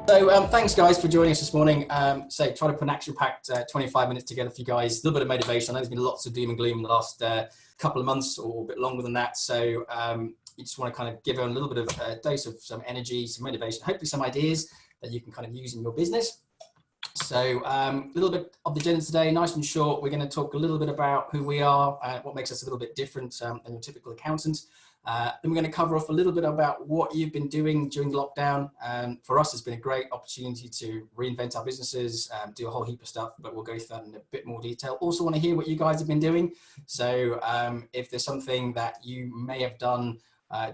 So thanks guys for joining us this morning. So try to put an action-packed 25 minutes together for you guys. A little bit of motivation. I know there's been lots of doom and gloom in the last couple of months or a bit longer than that. So you just want to kind of give a little bit of a dose of some energy, some motivation, hopefully some ideas that you can kind of use in your business. So a little bit of the agenda today, nice and short. We're going to talk a little bit about who we are, what makes us a little bit different than your typical accountant. Then we're going to cover off a little bit about what you've been doing during lockdown. For us, it's been a great opportunity to reinvent our businesses, do a whole heap of stuff, but we'll go through that in a bit more detail. Also want to hear what you guys have been doing. So if there's something that you may have done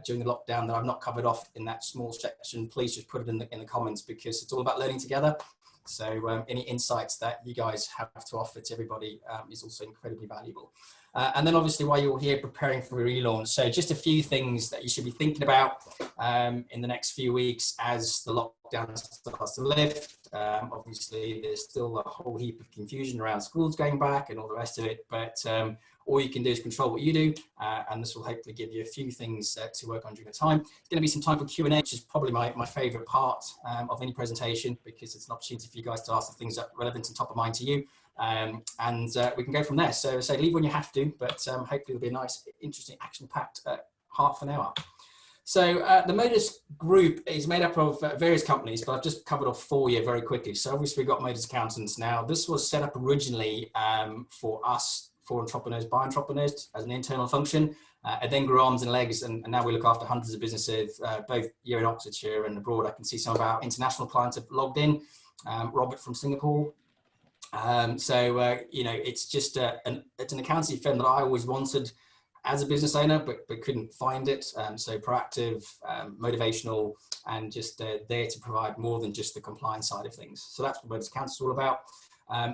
during the lockdown that I've not covered off in that small section, please just put it in the comments, because it's all about learning together. So any insights that you guys have to offer to everybody is also incredibly valuable. And then obviously while you're here preparing for a relaunch, so just a few things that you should be thinking about in the next few weeks as the lockdown starts to lift. Obviously there's still a whole heap of confusion around schools going back and all the rest of it, but all you can do is control what you do, and this will hopefully give you a few things to work on during the time. It's going to be some time for Q&A, which is probably my favourite part of any presentation, because it's an opportunity for you guys to ask the things that are relevant and top of mind to you, and we can go from there. So leave when you have to, but hopefully it'll be a nice, interesting, action-packed half an hour. So the MODUS group is made up of various companies, but I've just covered off 4 here very quickly. So obviously we've got MODUS Accountants. Now this was set up originally for us, for entrepreneurs, by entrepreneurs, as an internal function. It then grew arms and legs, and now we look after hundreds of businesses, both here in Oxfordshire and abroad. I can see some of our international clients have logged in. Robert from Singapore. You know, it's just it's an accountancy firm that I always wanted as a business owner, but couldn't find it. So proactive, motivational, and just there to provide more than just the compliance side of things. So that's what MODUS Accountants is all about.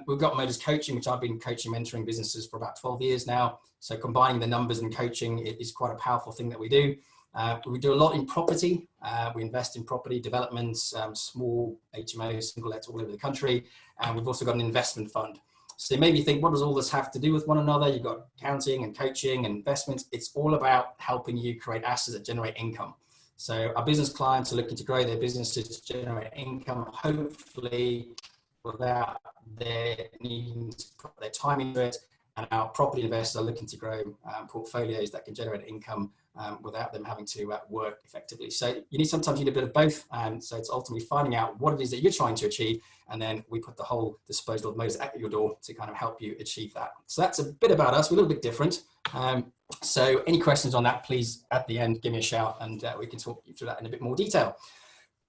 We've got MODUS Coaching, which I've been coaching, mentoring businesses for about 12 years now. So combining the numbers and coaching is quite a powerful thing that we do. We do a lot in property. We invest in property developments, small HMOs, single lets all over the country. And we've also got an investment fund. So you maybe think, what does all this have to do with one another? You've got accounting and coaching and investments. It's all about helping you create assets that generate income. So our business clients are looking to grow their businesses to generate income, hopefully without their needing to put their time into it. And our property investors are looking to grow portfolios that can generate income without them having to work effectively. So sometimes you need a bit of both. So it's ultimately finding out what it is that you're trying to achieve, and then we put the whole disposal of MODUS at your door to kind of help you achieve that. So that's a bit about us. We're a little bit different. So any questions on that, please at the end give me a shout, and we can talk you through that in a bit more detail.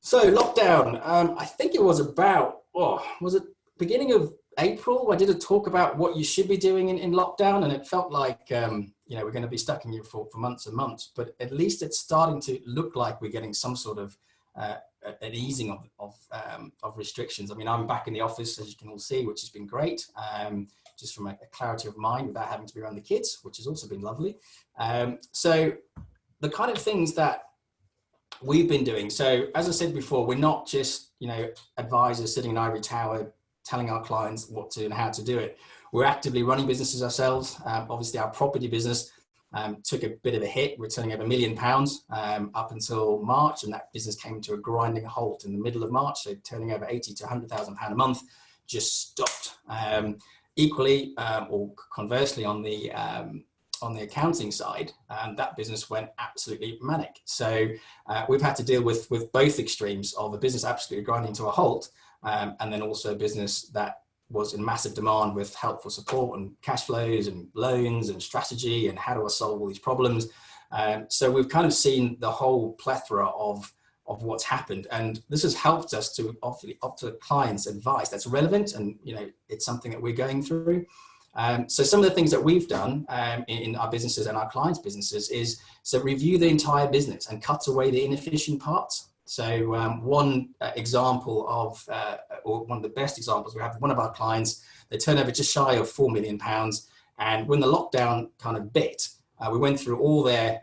So lockdown, I think it was about, was it beginning of April? I did a talk about what you should be doing in lockdown, and it felt like, you know, we're going to be stuck in here for months and months, but at least it's starting to look like we're getting some sort of an easing of restrictions. I mean, I'm back in the office, as you can all see, which has been great, just from a clarity of mind without having to be around the kids, which has also been lovely. So the kind of things that we've been doing. So as I said before, we're not just, you know, advisors sitting in an ivory tower telling our clients what to and how to do it. We're actively running businesses ourselves. Obviously our property business took a bit of a hit. We're turning over £1 million up until March, and that business came to a grinding halt in the middle of March. So turning over £80,000 to £100,000 a month just stopped. Equally, or conversely, on the accounting side, that business went absolutely manic. So we've had to deal with both extremes of a business absolutely grinding to a halt, and then also a business that was in massive demand with helpful support and cash flows and loans and strategy and how do I solve all these problems. So we've kind of seen the whole plethora of what's happened, and this has helped us to offer clients advice that's relevant, and you know, it's something that we're going through. So some of the things that we've done in our businesses and our clients' businesses is review the entire business and cut away the inefficient parts. So one example of, or one of the best examples, we have one of our clients, they turn over just shy of £4 million. And when the lockdown kind of bit, we went through all their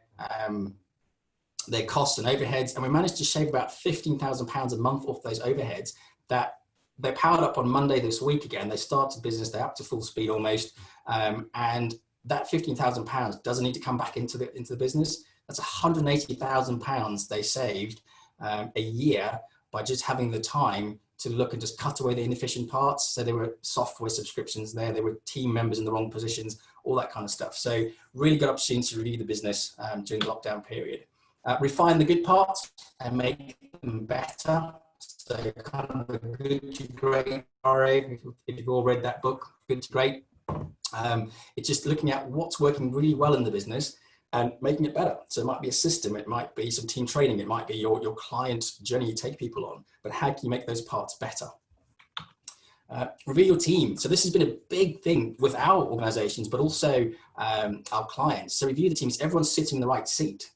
costs and overheads, and we managed to shave about £15,000 a month off those overheads that they powered up on Monday this week again. They started business, they're up to full speed almost. And that £15,000 doesn't need to come back into the business. That's £180,000 they saved a year by just having the time to look and just cut away the inefficient parts. So there were software subscriptions there were team members in the wrong positions, all that kind of stuff. So really good opportunity to review the business during the lockdown period. Refine the good parts and make them better. So kind of a good to great RA, if you've all read that book, good to great. It's just looking at what's working really well in the business and making it better. So it might be a system, it might be some team training, it might be your client journey you take people on, but how can you make those parts better? Review your team. So this has been a big thing with our organizations, but also our clients. So review the teams, everyone's sitting in the right seat.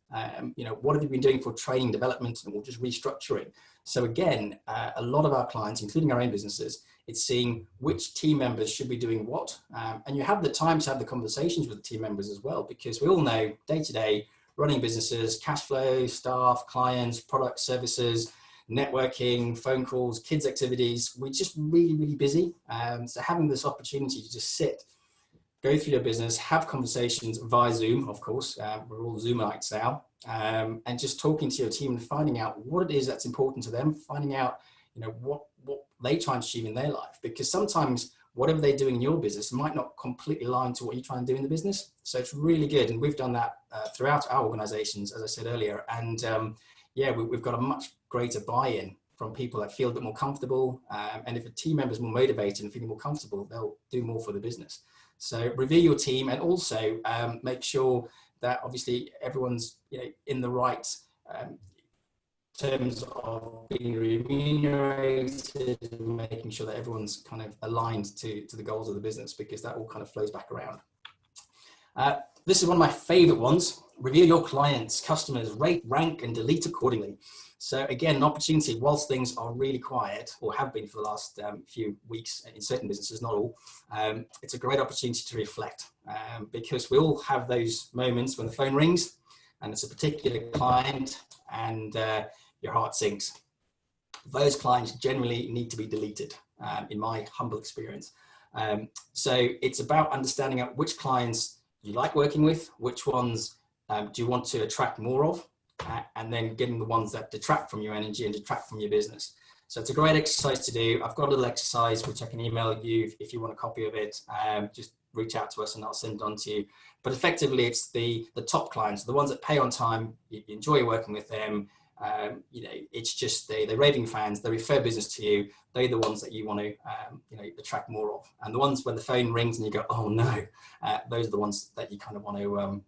What have you been doing for training, development, and just restructuring? So again, a lot of our clients, including our own businesses, it's seeing which team members should be doing what. And you have the time to have the conversations with the team members as well, because we all know day to day, running businesses, cash flow, staff, clients, products, services, networking, phone calls, kids activities, we're just really, really busy. So having this opportunity to just sit, go through your business, have conversations via Zoom, of course, we're all Zoomites now, and just talking to your team and finding out what it is that's important to them, finding out, what they try and achieve in their life, because sometimes whatever they're doing in your business might not completely align to what you try and do in the business. So it's really good. And we've done that throughout our organizations, as I said earlier. And we've got a much greater buy-in from people that feel a bit more comfortable. And if a team member is more motivated and feeling more comfortable, they'll do more for the business. So review your team, and also make sure that obviously everyone's in the right terms of being remunerated, and making sure that everyone's kind of aligned to the goals of the business, because that all kind of flows back around. This is one of my favorite ones. Review your clients, customers, rate, rank, and delete accordingly. So again, an opportunity, whilst things are really quiet, or have been for the last few weeks in certain businesses, not all, it's a great opportunity to reflect, because we all have those moments when the phone rings and it's a particular client and your heart sinks. Those clients generally need to be deleted, in my humble experience. So it's about understanding out which clients you like working with, which ones do you want to attract more of, and then getting the ones that detract from your energy and detract from your business. So it's a great exercise to do. I've got a little exercise which I can email you if you want a copy of it. Just reach out to us and I'll send it on to you. But effectively, it's the top clients, the ones that pay on time, you enjoy working with them. It's just they're raving fans, they refer business to you, they're the ones that you want to attract more of. And the ones when the phone rings and you go, oh no, those are the ones that you kind of want to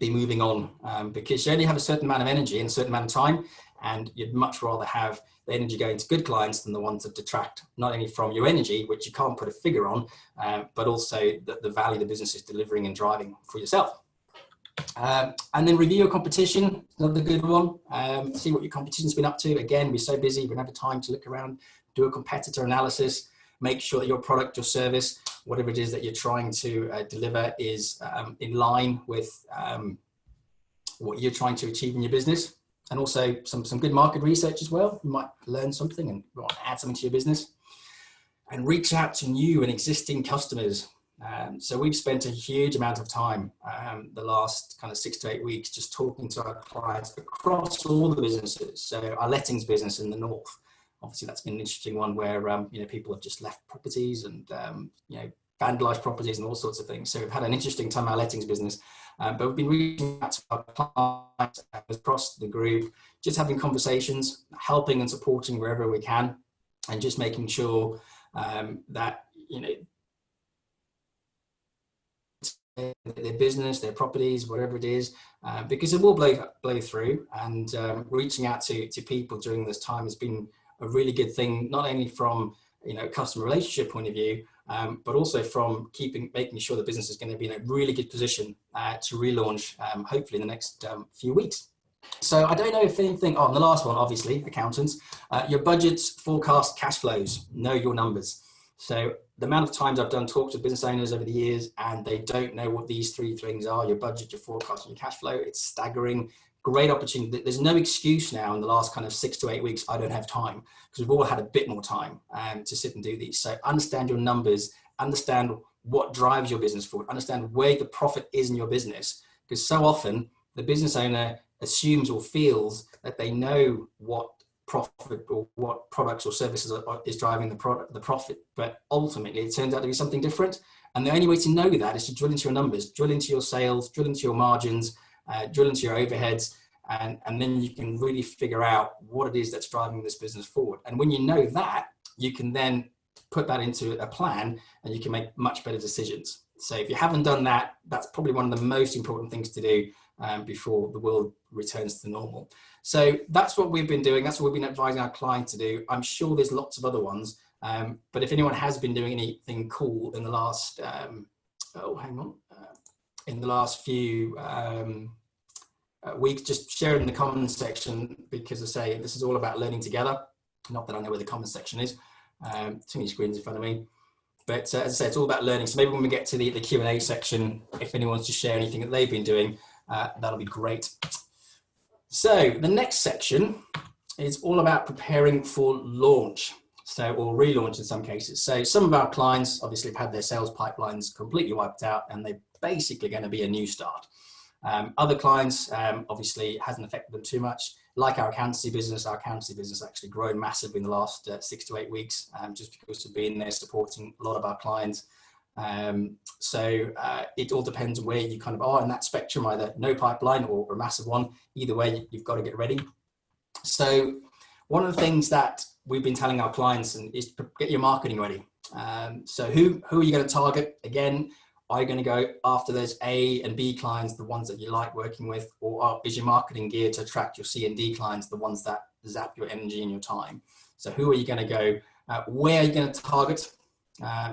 be moving on, because you only have a certain amount of energy and a certain amount of time, and you'd much rather have the energy going to good clients than the ones that detract not only from your energy, which you can't put a figure on, but also the value the business is delivering and driving for yourself. And then review your competition, another good one. See what your competition's been up to. Again, we're so busy, we don't have the time to look around, do a competitor analysis, make sure that your product or service, whatever it is that you're trying to deliver, is in line with what you're trying to achieve in your business. And also some good market research as well. You might learn something and you want to add something to your business. And reach out to new and existing customers. So we've spent a huge amount of time the last kind of 6 to 8 weeks just talking to our clients across all the businesses. So our lettings business in the north, obviously that's been an interesting one where people have just left properties and vandalized properties and all sorts of things. So we've had an interesting time in our lettings business, but we've been reaching out to our clients across the group, just having conversations, helping and supporting wherever we can, and just making sure that their business, their properties, whatever it is, because it will blow through, and reaching out to people during this time has been a really good thing, not only from customer relationship point of view, but also from making sure the business is going to be in a really good position to relaunch, hopefully in the next few weeks. So I don't know if anything, and the last one, obviously, accountants, your budgets, forecast, cash flows, know your numbers. So the amount of times I've done talks with business owners over the years and they don't know what these 3 things are: your budget, your forecast, and your cash flow. It's staggering. Great opportunity. There's no excuse now in the last kind of 6 to 8 weeks, I don't have time, because we've all had a bit more time to sit and do these. So understand your numbers, understand what drives your business forward, understand where the profit is in your business, because so often the business owner assumes or feels that they know what profit or what products or services is driving the profit, but ultimately it turns out to be something different. And the only way to know that is to drill into your numbers, drill into your sales, drill into your margins, drill into your overheads, and then you can really figure out what it is that's driving this business forward. And when you know that, you can then put that into a plan and you can make much better decisions. So if you haven't done that, that's probably one of the most important things to do before the world returns to normal. So that's what we've been doing. That's what we've been advising our clients to do. I'm sure there's lots of other ones. But if anyone has been doing anything cool in the last, in the last few weeks, just share it in the comments section, because I say this is all about learning together. Not that I know where the comments section is. Too many screens in front of me. But as I say, it's all about learning. So maybe when we get to the Q&A section, if anyone wants to share anything that they've been doing, that'll be great. So the next section is all about preparing for launch. So, or relaunch in some cases. So some of our clients obviously have had their sales pipelines completely wiped out and they're basically going to be a new start. Other clients, obviously hasn't affected them too much. Like our accountancy business actually grown massively in the last 6 to 8 weeks, just because we've been there supporting a lot of our clients. So it all depends where you kind of are in that spectrum, either no pipeline or a massive one. Either way, you've got to get ready. So one of the things that we've been telling our clients is to get your marketing ready. So who are you going to target? Again, are you going to go after those A and B clients, the ones that you like working with, or is your marketing geared to attract your C and D clients, the ones that zap your energy and your time? So who are you going to go? Where are you going to target?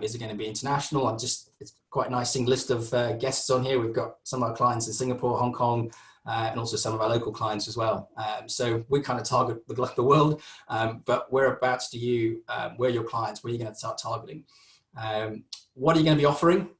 Is it going to be international? It's quite a nice list of guests on here. We've got some of our clients in Singapore, Hong Kong, and also some of our local clients as well. So we kind of target the world, but whereabouts do you, where are your clients, where are you going to start targeting? What are you going to be offering?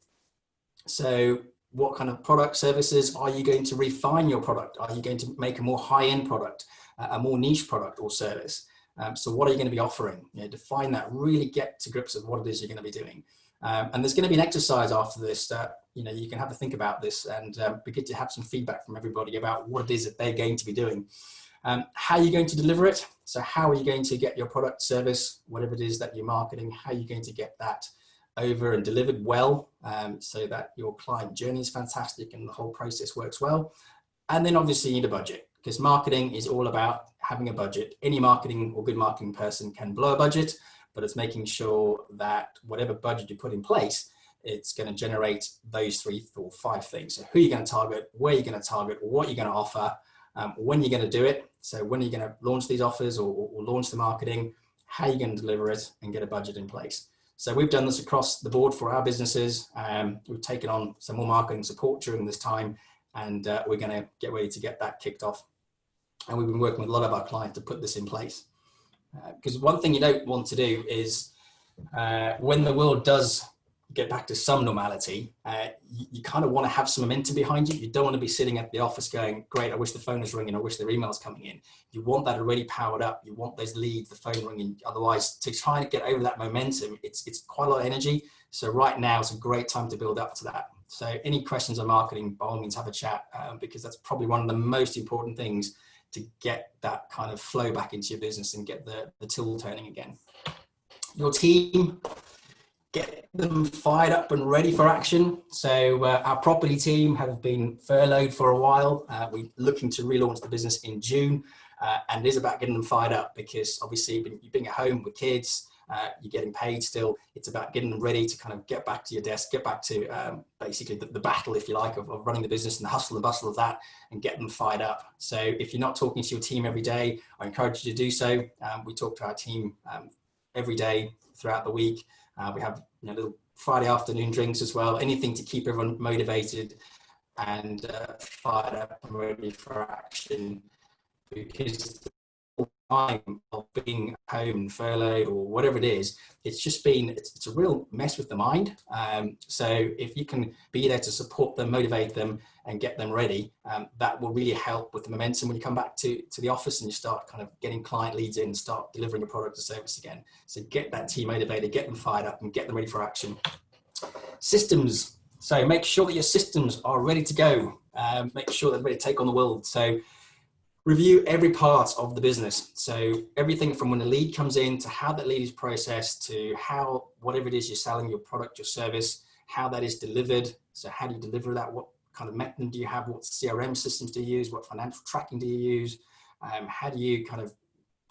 So what kind of product services are you going to refine your product? Are you going to make a more high-end product, a more niche product or service? So what are you going to be offering? Define that, really get to grips with what it is you're going to be doing. And there's going to be an exercise after this that, you can have a think about this and be good to have some feedback from everybody about what it is that they're going to be doing. How are you going to deliver it? So how are you going to get your product, service, whatever it is that you're marketing, how are you going to get that over and delivered well, so that your client journey is fantastic and the whole process works well? And then obviously you need a budget, because marketing is all about having a budget. Any marketing or good marketing person can blow a budget, but it's making sure that whatever budget you put in place, it's going to generate those 3 or 5 things. So who you're going to target, where you're going to target, what you're going to offer, when you're going to do it. So when are you going to launch these offers or launch the marketing, how you're going to deliver it, and get a budget in place. So we've done this across the board for our businesses. We've taken on some more marketing support during this time, and we're going to get ready to get that kicked off. And we've been working with a lot of our clients to put this in place. Because one thing you don't want to do is when the world does get back to some normality, you kind of want to have some momentum behind you. You don't want to be sitting at the office going, great, I wish the phone was ringing, I wish their email's coming in. You want that already powered up. You want those leads, the phone ringing. Otherwise, to try and get over that momentum, it's quite a lot of energy. So right now is a great time to build up to that. So any questions on marketing, by all means have a chat, because that's probably one of the most important things to get that kind of flow back into your business and get the till turning again. Your team, get them fired up and ready for action. So our property team have been furloughed for a while. We're looking to relaunch the business in June, and it is about getting them fired up, because obviously you've been at home with kids, you're getting paid still. It's about getting them ready to kind of get back to your desk, get back to basically the battle, if you like, of running the business and the hustle and bustle of that, and get them fired up. So if you're not talking to your team every day, I encourage you to do so. We talk to our team every day throughout the week. We have little Friday afternoon drinks as well, anything to keep everyone motivated and fired up and ready for action, because the time of being home and furloughed or whatever it is, it's a real mess with the mind. So if you can be there to support them, motivate them, and get them ready, that will really help with the momentum when you come back to the office and you start kind of getting client leads in and start delivering a product or service again. So get that team motivated, get them fired up, and get them ready for action. Systems. So make sure that your systems are ready to go. Make sure they're ready to take on the world. So Review every part of the business. So everything from when a lead comes in to how that lead is processed to how, whatever it is you're selling, your product, your service, how that is delivered. So how do you deliver that? What kind of method do you have? What CRM systems do you use? What financial tracking do you use? How do you kind of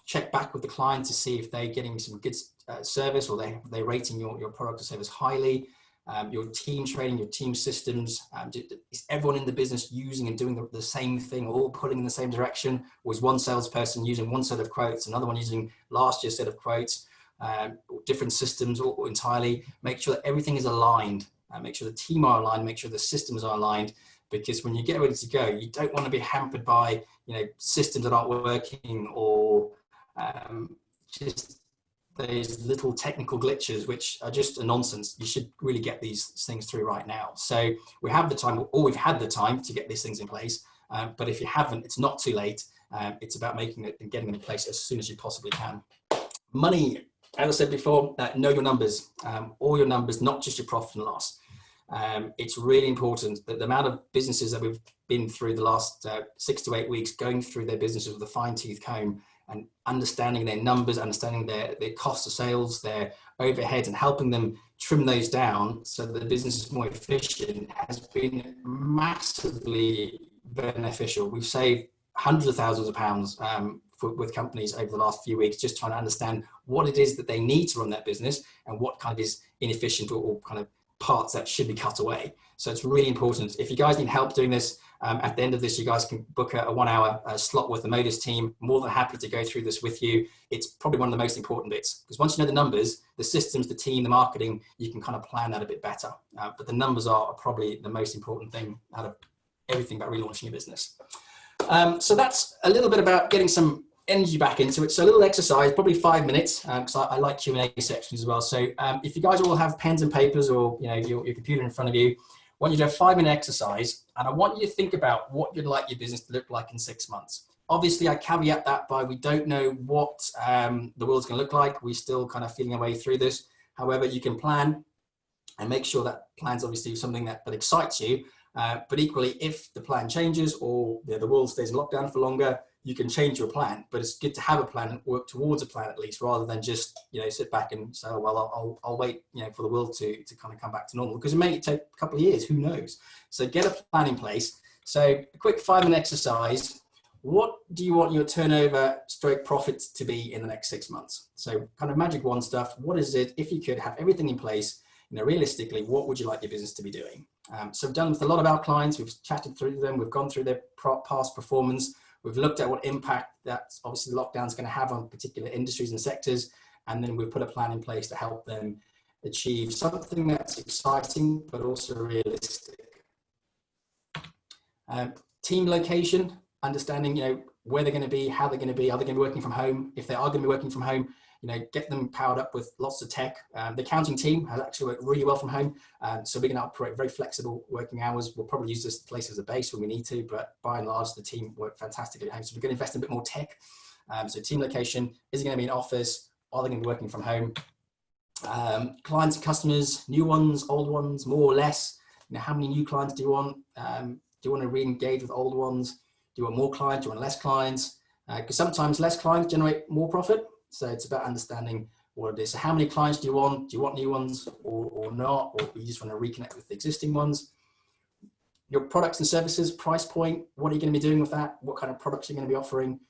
check back with the client to see if they're getting some good service, or they're rating your product or service highly? Your team training, your team systems, is everyone in the business using and doing the same thing, all pulling in the same direction? Or is one salesperson using one set of quotes, another one using last year's set of quotes, different systems or entirely? Make sure that everything is aligned, make sure the team are aligned, make sure the systems are aligned, because when you get ready to go, you don't want to be hampered by, systems that aren't working, or just those little technical glitches, which are just a nonsense. You should really get these things through right now. So we have the time, or we've had the time to get these things in place. But if you haven't, it's not too late. It's about making it and getting them in place as soon as you possibly can. Money, as I said before, know your numbers, all your numbers, not just your profit and loss. It's really important that the amount of businesses that we've been through the last 6 to 8 weeks, going through their businesses with a fine-tooth comb and understanding their numbers, understanding their cost of sales, their overheads, and helping them trim those down so that the business is more efficient, has been massively beneficial. We've saved hundreds of thousands of pounds with companies over the last few weeks, just trying to understand what it is that they need to run their business and what kind of is inefficient or kind of parts that should be cut away. So it's really important. If you guys need help doing this, at the end of this, you guys can book a 1 hour slot with the MODUS team. More than happy to go through this with you. It's probably one of the most important bits, because once you know the numbers, the systems, the team, the marketing, you can kind of plan that a bit better. But the numbers are probably the most important thing out of everything about relaunching your business. So that's a little bit about getting some energy back into it. So a little exercise, probably 5 minutes, because I like Q&A sections as well. So if you guys all have pens and papers, or your computer in front of you, I want you to do a 5-minute exercise, and I want you to think about what you'd like your business to look like in 6 months. Obviously, I caveat that by we don't know what the world's going to look like. We're still kind of feeling our way through this. However, you can plan and make sure that plan's obviously something that excites you. But equally, if the plan changes, or the world stays in lockdown for longer, you can change your plan. But it's good to have a plan and work towards a plan at least, rather than just sit back and say, oh, well, I'll wait for the world to kind of come back to normal, because it may take a couple of years, who knows. So get a plan in place. So a quick 5-minute exercise. What do you want your turnover / profits to be in the next 6 months? So kind of magic wand stuff. What is it? If you could have everything in place, realistically, what would you like your business to be doing? So we've done with a lot of our clients. We've chatted through them. We've gone through their past performance. We've looked at what impact that obviously the lockdown is going to have on particular industries and sectors. And then we've put a plan in place to help them achieve something that's exciting, but also realistic. Team location, understanding, where they're going to be, how they're going to be, are they going to be working from home? If they are going to be working from home, get them powered up with lots of tech. The accounting team has actually worked really well from home. So we're going to operate very flexible working hours. We'll probably use this place as a base when we need to, but by and large, the team work fantastically at home. So we're going to invest in a bit more tech. So team location, is it going to be in office? Are they going to be working from home? Clients and customers, new ones, old ones, more or less. How many new clients do you want? Do you want to re-engage with old ones? Do you want more clients? Do you want less clients? Because sometimes less clients generate more profit. So it's about understanding what it is. So how many clients do you want? Do you want new ones or not? Or you just want to reconnect with the existing ones? Your products and services, price point, what are you going to be doing with that? What kind of products are you going to be offering?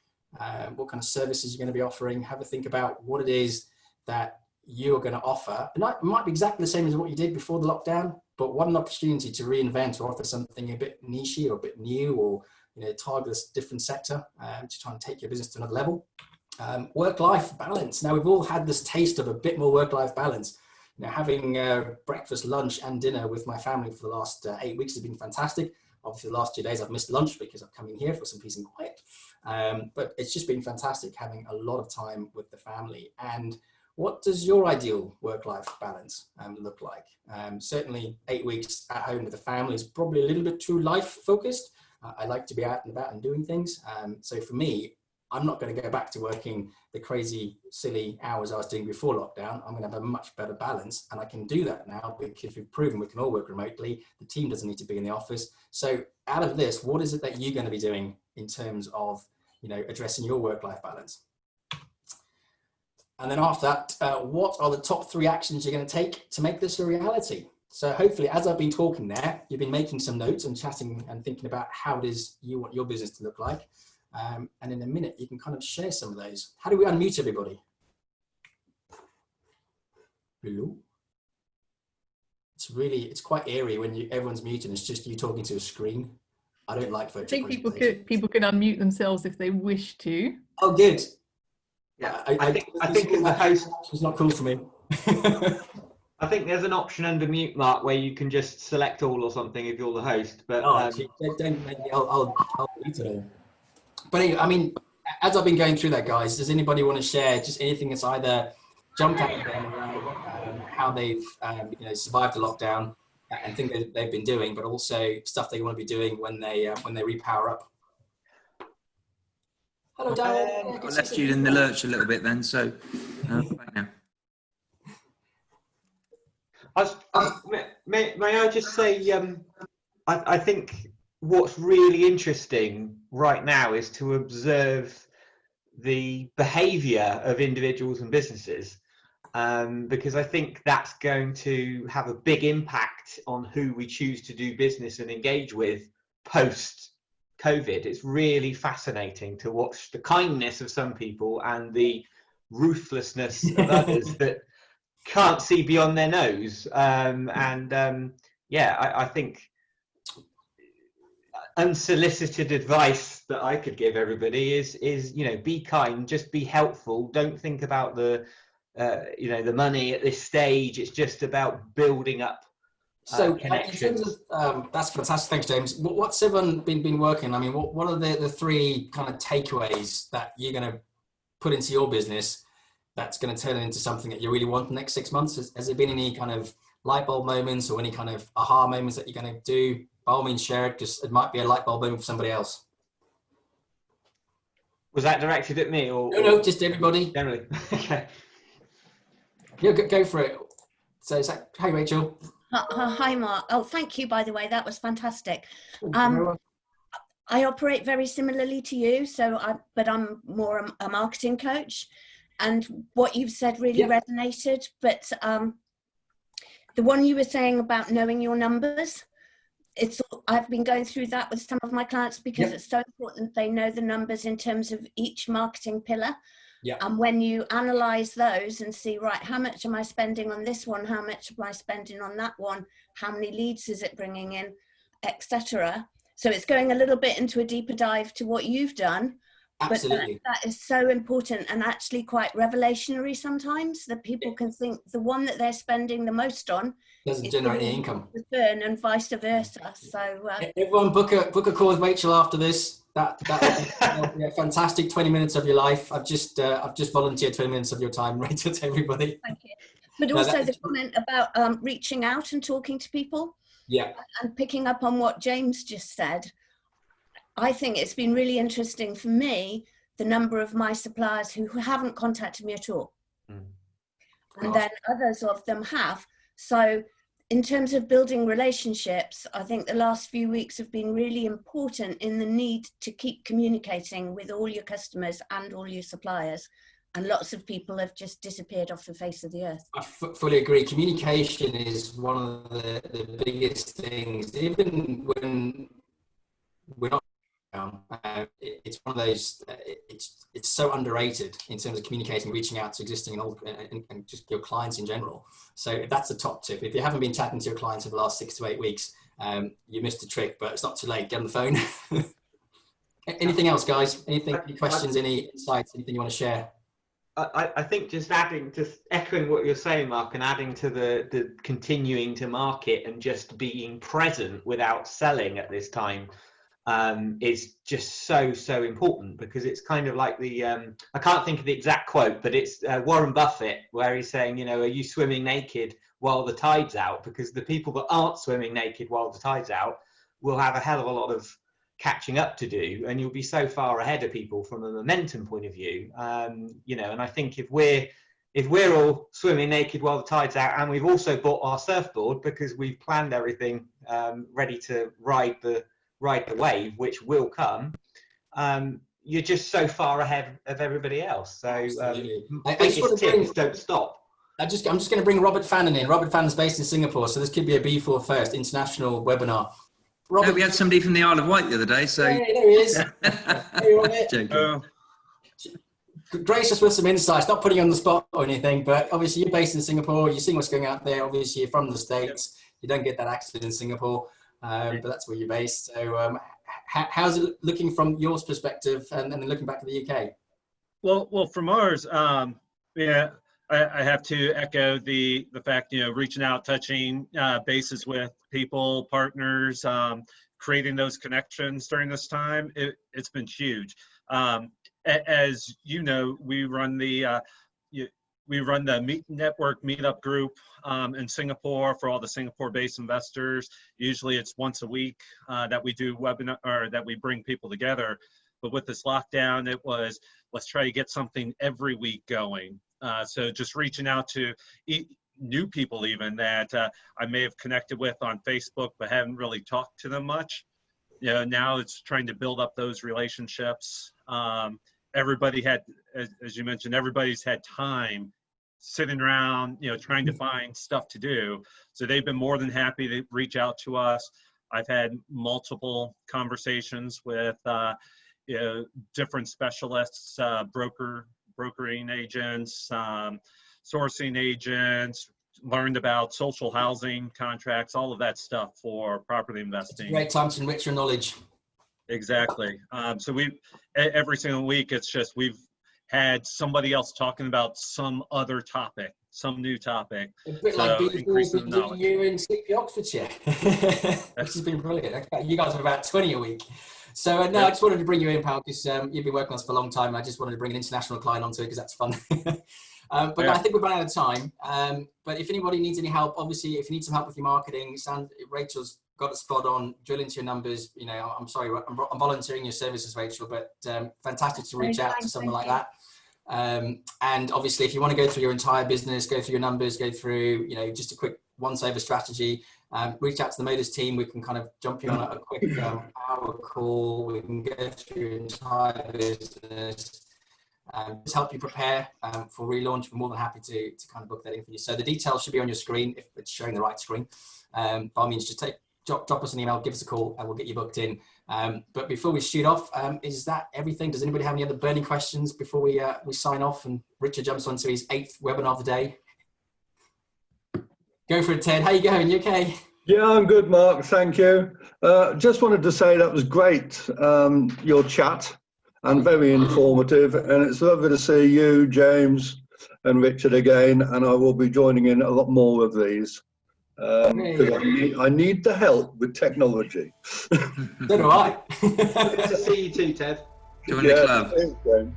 What kind of services you're going to be offering? Have a think about what it is that you're going to offer. It might be exactly the same as what you did before the lockdown, but what an opportunity to reinvent or offer something a bit niche or a bit new, or target a different sector to try and take your business to another level. Work-life balance. Now, we've all had this taste of a bit more work-life balance. Having breakfast, lunch and dinner with my family for the last 8 weeks has been fantastic. Obviously, the last 2 days I've missed lunch because I've come in here for some peace and quiet. But it's just been fantastic having a lot of time with the family. And what does your ideal work-life balance look like? Certainly 8 weeks at home with the family is probably a little bit too life-focused. I like to be out and about and doing things. So for me, I'm not going to go back to working the crazy, silly hours I was doing before lockdown. I'm going to have a much better balance, and I can do that now because we've proven we can all work remotely. The team doesn't need to be in the office. So out of this, what is it that you're going to be doing in terms of addressing your work-life balance. And then after that, what are the top 3 actions you're going to take to make this a reality? So hopefully, as I've been talking there, you've been making some notes and chatting and thinking about how it is you want your business to look like. And in a minute, you can kind of share some of those. How do we unmute everybody? Hello? It's quite eerie when everyone's muted and it's just you talking to a screen. I don't like virtual presentations. I think people can unmute themselves if they wish to. Oh, good. Yeah, I think as the host, it's not cool for me. I think there's an option under mute, Mark, where you can just select all or something if you're the host. But don't make me. I'll mute it all. But anyway, I mean, as I've been going through that, guys, does anybody want to share just anything that's either jumped out of them around how they've survived the lockdown and things that they've been doing, but also stuff they want to be doing when they repower up? Hello, Darren. I left you in the lurch a little bit then, so back now. May I just say, I think what's really interesting right now is to observe the behaviour of individuals and businesses, because I think that's going to have a big impact on who we choose to do business and engage with post-COVID. It's really fascinating to watch the kindness of some people and the ruthlessness of others that can't see beyond their nose. I think unsolicited advice that I could give everybody is be kind, just be helpful. Don't think about the money at this stage. It's just about building up connections. In terms of, that's fantastic. Thanks, James. What's everyone been working? I mean, what are the 3 kind of takeaways that you're going to put into your business that's going to turn into something that you really want in the next 6 months? Has there been any kind of light bulb moments or any kind of aha moments that you're going to do? By all means, share it. Just it might be a light bulb moment for somebody else. Was that directed at me or? No, just everybody. Generally. Okay. Yeah, go for it. So, hey, Rachel. Hi, Mark. Oh, thank you, by the way. That was fantastic. I operate very similarly to you, but I'm more a marketing coach. And what you've said really resonated. But the one you were saying about knowing your numbers, I've been going through that with some of my clients because it's so important they know the numbers in terms of each marketing pillar. Yeah. And when you analyze those and see, right, how much am I spending on this one? How much am I spending on that one? How many leads is it bringing in, etc. So it's going a little bit into a deeper dive to what you've done. Absolutely. But that is so important and actually quite revelationary sometimes that people can think the one that they're spending the most on doesn't generate any income. Return and vice versa. So everyone book a call with Rachel after this. That would be a fantastic 20 minutes of your life. I've just volunteered 20 minutes of your time, Rachel, to everybody. Thank you. But also the comment about reaching out and talking to people. Yeah. And picking up on what James just said. I think it's been really interesting for me, the number of my suppliers who haven't contacted me at all. And then others of them have. So in terms of building relationships, I think the last few weeks have been really important in the need to keep communicating with all your customers and all your suppliers. And lots of people have just disappeared off the face of the earth. I fully agree. Communication is one of the biggest things, even when we're not. It's one of those. It's so underrated in terms of communicating, reaching out to existing and old, and just your clients in general. So that's the top tip. If you haven't been chatting to your clients over the last 6 to 8 weeks, you missed a trick. But it's not too late. Get on the phone. Anything else, guys? Any questions? Any insights? Anything you want to share? I think just echoing what you're saying, Mark, and adding to the continuing to market and just being present without selling at this time is just so important, because it's kind of like the I can't think of the exact quote, but it's Warren Buffett, where he's saying, are you swimming naked while the tide's out? Because the people that aren't swimming naked while the tide's out will have a hell of a lot of catching up to do, and you'll be so far ahead of people from a momentum point of view. And I think if we're all swimming naked while the tide's out, and we've also bought our surfboard because we've planned everything ready to ride the wave, which will come, you're just so far ahead of everybody else. So Absolutely. I just biggest want to tip bring- is don't stop. I'm just going to bring Robert Fannin in. Robert Fannon's based in Singapore, so this could be a B4 First international webinar. Robert, No, we had somebody from the Isle of Wight the other day, so. Hey, there he is. Hey, Robert. Joking. Grace us with some insights, not putting you on the spot or anything, but obviously you're based in Singapore, you're seeing what's going out there. Obviously you're from the States, you don't get that accent in Singapore, but that's where you're based. So how's it looking from your perspective and then looking back at the UK? Well, from ours, yeah, I have to echo the fact, reaching out, touching bases with people, partners, creating those connections during this time. It's been huge. As you know, we run the network meetup group in Singapore for all the Singapore-based investors. Usually it's once a week that we do webinar, or that we bring people together. But with this lockdown, it was, let's try to get something every week going. So just reaching out to new people even that I may have connected with on Facebook, but haven't really talked to them much. Now it's trying to build up those relationships. Everybody had, as you mentioned, everybody's had time sitting around, trying to find stuff to do. So they've been more than happy to reach out to us. I've had multiple conversations with different specialists, brokering agents, sourcing agents, learned about social housing contracts, all of that stuff for property investing. It's a great time to enrich your knowledge. Exactly. So every single week, it's just, we've had somebody else talking about some other topic, some new topic. A bit like B4's been doing you in Sleepy Oxfordshire, which has been brilliant. You guys are about 20 a week. So no, I just wanted to bring you in, pal, because you've been working on this for a long time. I just wanted to bring an international client onto it because that's fun. But I think we're running out of time. But if anybody needs any help, obviously, if you need some help with your marketing, Rachel's got it spot on. Drill into your numbers. I'm sorry, I'm volunteering your services, Rachel, but fantastic to reach out to someone like that. And obviously, if you want to go through your entire business, go through your numbers, go through, just a quick once-over strategy, reach out to the Modus team. We can kind of jump you on a quick hour call. We can go through your entire business, just help you prepare for relaunch. We're more than happy to kind of book that in for you. So the details should be on your screen if it's showing the right screen. By all means, just drop us an email, give us a call, and we'll get you booked in. But before we shoot off, is that everything? Does anybody have any other burning questions before we sign off and Richard jumps onto his 8th webinar of the day? Go for it, Ted. How you going? You okay? Yeah, I'm good, Mark. Thank you. Just wanted to say that was great, your chat, and very informative. And it's lovely to see you, James, and Richard again. And I will be joining in a lot more of these. Because I need the help with technology. So do I. Good to see you too, Ted. Join the club. Thanks, James.